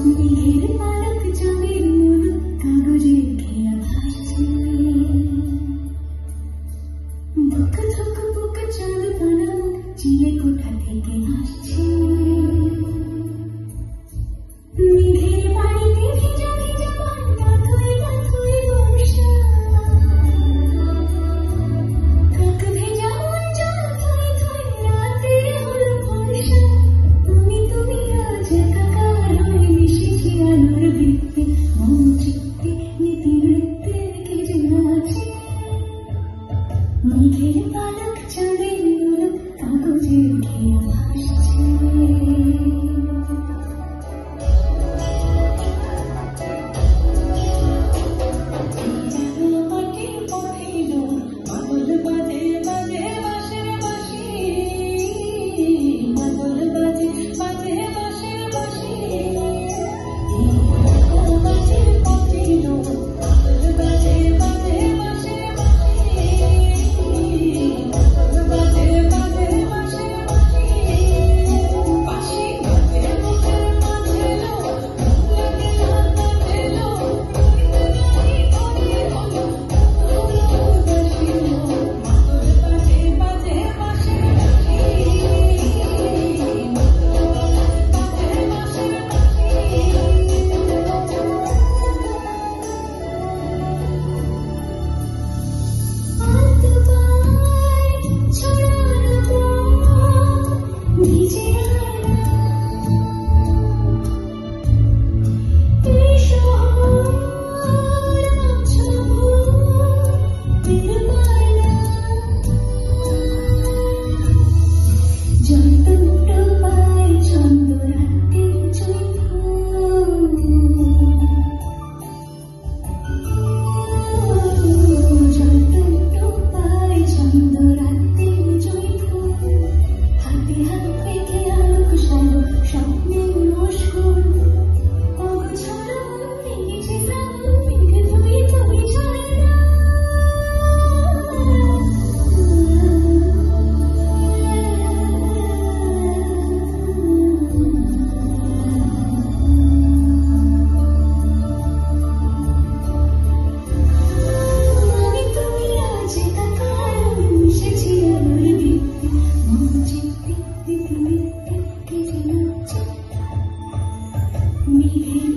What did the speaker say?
মেঘের পালক চাঁদের মুলুক কাগজের ঘেরা ভাসছে ধুক ধুক বুক চাঁদ পানাম চিলে কোথা থেকে আসছে মেঘের পানিতে ভিজা ভিজা মন মাথুই মাথুই বর্ষা কাক ভেজা মন জল থই থই রাতে হলো বর্ষা তুমি আজ একাকার হয়ে মিশেছি আলোর বৃত্তে মন চিত্তে নীতি নৃত্যে কে যেন আছে মেঘের পালক চাঁদের মুলুক কাগজের ঘেরা ভাসছে মেঘের